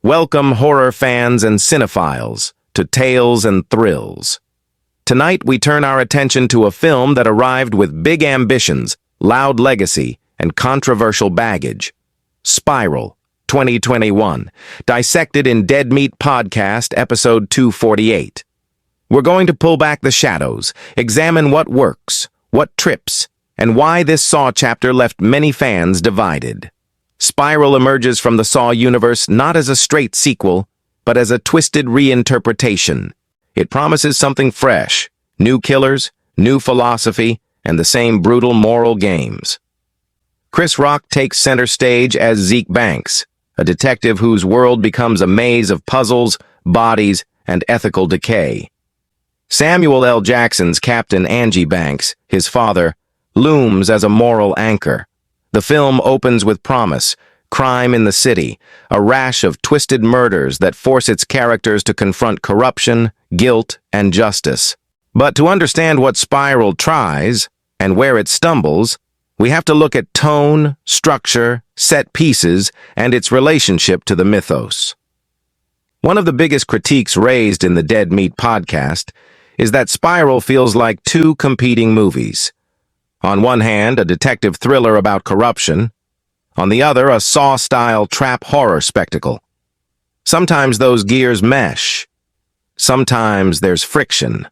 Welcome, horror fans and cinephiles, to Tales and Thrills. Tonight, we turn our attention to a film that arrived with big ambitions, loud legacy, and controversial baggage. Spiral, 2021, dissected in Dead Meat Podcast, episode 248. We're going to pull back the shadows, examine what works, what trips, and why this Saw chapter left many fans divided. Spiral emerges from the Saw universe not as a straight sequel, but as a twisted reinterpretation. It promises something fresh, new killers, new philosophy, and the same brutal moral games. Chris Rock takes center stage as Zeke Banks, a detective whose world becomes a maze of puzzles, bodies, and ethical decay. Samuel L. Jackson's Captain Angie Banks, his father, looms as a moral anchor. The film opens with promise, crime in the city, a rash of twisted murders that force its characters to confront corruption, guilt, and justice. But to understand what Spiral tries, and where it stumbles, we have to look at tone, structure, set pieces, and its relationship to the mythos. One of the biggest critiques raised in the Dead Meat Podcast is that Spiral feels like two competing movies. On one hand, a detective thriller about corruption. On the other, a Saw-style trap horror spectacle. Sometimes those gears mesh. Sometimes there's friction.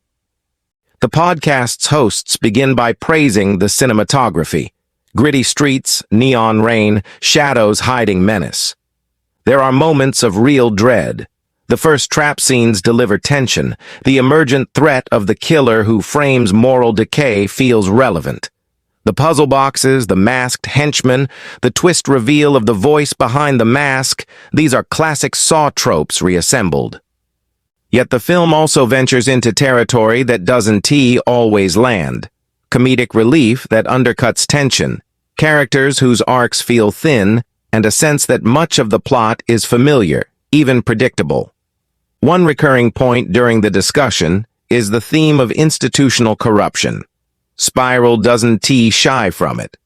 The podcast's hosts begin by praising the cinematography. Gritty streets, neon rain, shadows hiding menace. There are moments of real dread. The first trap scenes deliver tension. The emergent threat of the killer who frames moral decay feels relevant. The puzzle boxes, the masked henchman, the twist reveal of the voice behind the mask, these are classic Saw tropes reassembled. Yet the film also ventures into territory that doesn't always land. Comedic relief that undercuts tension, characters whose arcs feel thin, and a sense that much of the plot is familiar, even predictable. One recurring point during the discussion is the theme of institutional corruption. Spiral doesn't shy from it.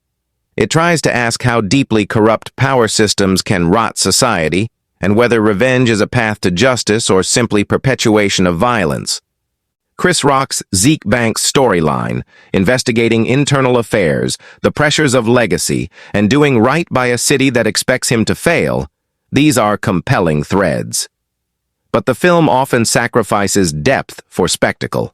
It tries to ask how deeply corrupt power systems can rot society, and whether revenge is a path to justice or simply perpetuation of violence. Chris Rock's Zeke Banks storyline, investigating internal affairs, the pressures of legacy, and doing right by a city that expects him to fail, these are compelling threads. But the film often sacrifices depth for spectacle.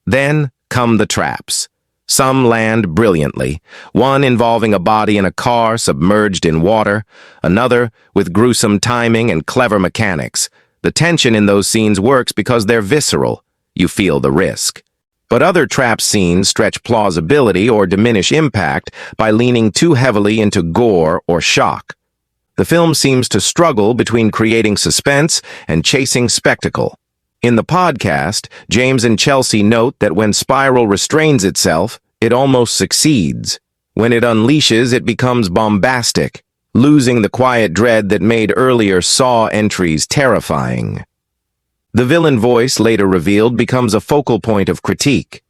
Then come the traps. Some land brilliantly, one involving a body in a car submerged in water, another with gruesome timing and clever mechanics. The tension in those scenes works because they're visceral. You feel the risk. But other trap scenes stretch plausibility or diminish impact by leaning too heavily into gore or shock. The film seems to struggle between creating suspense and chasing spectacle. In the podcast, James and Chelsea note that when Spiral restrains itself, it almost succeeds. When it unleashes, it becomes bombastic, losing the quiet dread that made earlier Saw entries terrifying. The villain voice, later revealed, becomes a focal point of critique.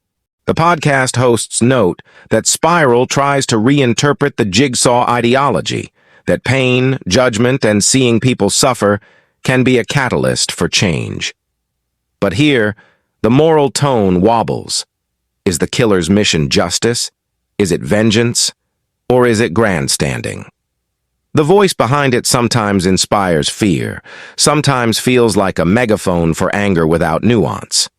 The podcast hosts note that Spiral tries to reinterpret the Jigsaw ideology, that pain, judgment, and seeing people suffer can be a catalyst for change. But here, the moral tone wobbles. Is the killer's mission justice? Is it vengeance? Or is it grandstanding? The voice behind it sometimes inspires fear, sometimes feels like a megaphone for anger without nuance.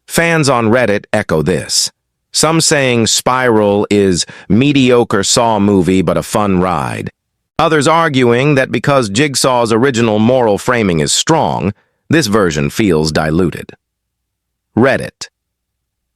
Fans on Reddit echo this. Some saying Spiral is mediocre Saw movie but a fun ride. Others arguing that because Jigsaw's original moral framing is strong, this version feels diluted. Reddit.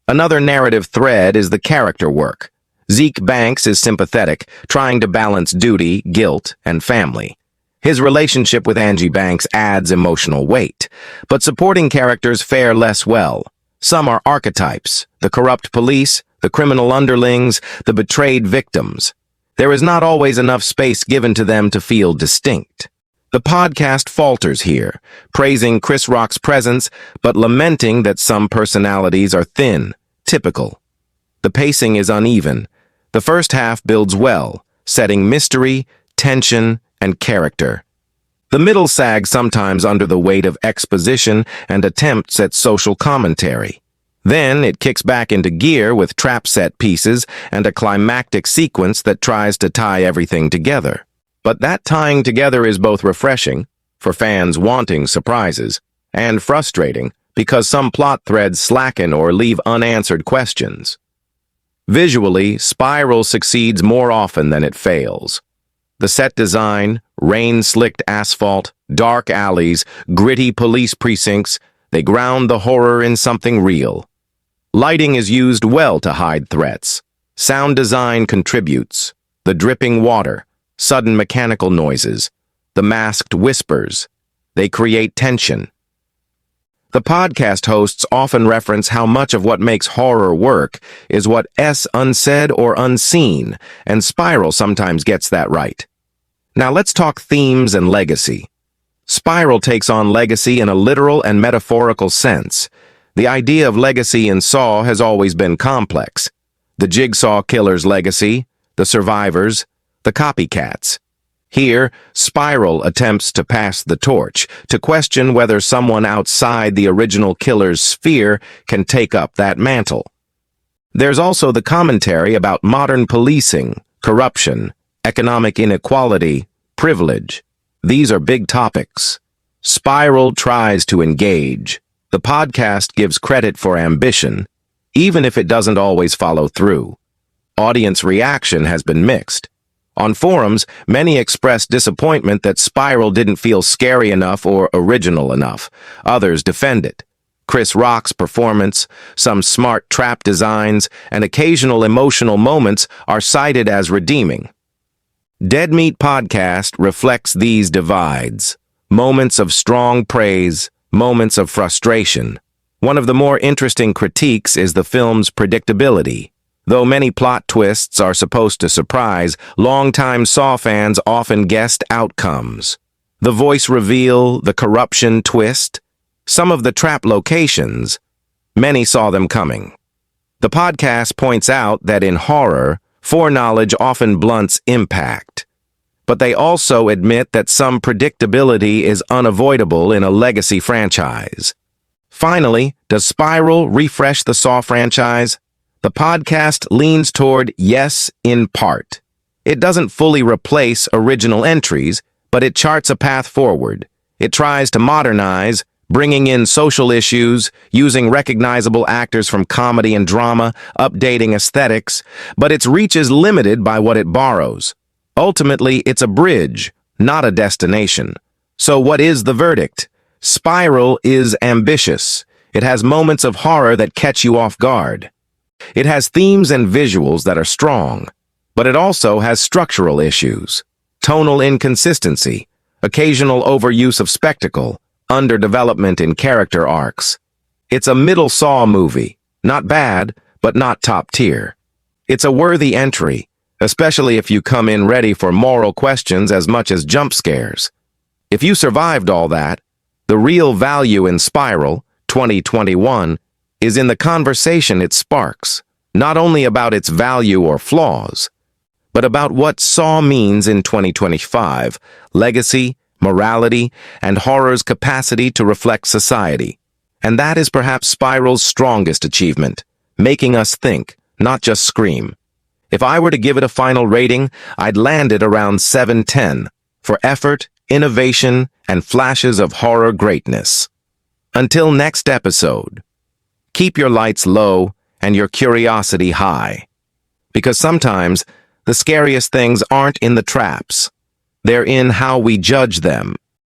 Another narrative thread is the character work. Zeke Banks is sympathetic, trying to balance duty, guilt, and family. His relationship with Angie Banks adds emotional weight, but supporting characters fare less well. Some are archetypes, the corrupt police, the criminal underlings, the betrayed victims. There is not always enough space given to them to feel distinct. The podcast falters here, praising Chris Rock's presence, but lamenting that some personalities are thin, typical. The pacing is uneven. The first half builds well, setting mystery, tension, and character. The middle sags sometimes under the weight of exposition and attempts at social commentary. Then it kicks back into gear with trap set pieces and a climactic sequence that tries to tie everything together. But that tying together is both refreshing, for fans wanting surprises, and frustrating because some plot threads slacken or leave unanswered questions. Visually, Spiral succeeds more often than it fails. The set design, rain-slicked asphalt, dark alleys, gritty police precincts, they ground the horror in something real. Lighting is used well to hide threats. Sound design contributes. The dripping water, sudden mechanical noises, the masked whispers, they create tension. The podcast hosts often reference how much of what makes horror work is what's unsaid or unseen, and Spiral sometimes gets that right. Now let's talk themes and legacy. Spiral takes on legacy in a literal and metaphorical sense. The idea of legacy in Saw has always been complex. The Jigsaw killer's legacy, the survivors, the copycats. Here, Spiral attempts to pass the torch, to question whether someone outside the original killer's sphere can take up that mantle. There's also the commentary about modern policing, corruption, economic inequality, privilege. These are big topics. Spiral tries to engage. The podcast gives credit for ambition, even if it doesn't always follow through. Audience reaction has been mixed. On forums, many expressed disappointment that Spiral didn't feel scary enough or original enough. Others defend it. Chris Rock's performance, some smart trap designs, and occasional emotional moments are cited as redeeming. Dead Meat Podcast reflects these divides. Moments of strong praise, moments of frustration. One of the more interesting critiques is the film's predictability. Though many plot twists are supposed to surprise, longtime Saw fans often guessed outcomes. The voice reveal, the corruption twist, some of the trap locations, many saw them coming. The podcast points out that in horror, foreknowledge often blunts impact. But they also admit that some predictability is unavoidable in a legacy franchise. Finally, does Spiral refresh the Saw franchise? The podcast leans toward yes, in part. It doesn't fully replace original entries, but it charts a path forward. It tries to modernize, bringing in social issues, using recognizable actors from comedy and drama, updating aesthetics, but its reach is limited by what it borrows. Ultimately, it's a bridge, not a destination. So what is the verdict? Spiral is ambitious. It has moments of horror that catch you off guard. It has themes and visuals that are strong, but it also has structural issues, tonal inconsistency, occasional overuse of spectacle, underdevelopment in character arcs. It's a middle Saw movie, not bad, but not top tier. It's a worthy entry, especially if you come in ready for moral questions as much as jump scares. If you survived all that, the real value in Spiral, 2021, is in the conversation it sparks, not only about its value or flaws, but about what Saw means in 2025, legacy, morality, and horror's capacity to reflect society. And that is perhaps Spiral's strongest achievement, making us think, not just scream. If I were to give it a final rating, I'd land it around 7/10 for effort, innovation, and flashes of horror greatness. Until next episode, keep your lights low and your curiosity high. Because sometimes the scariest things aren't in the traps. They're in how we judge them.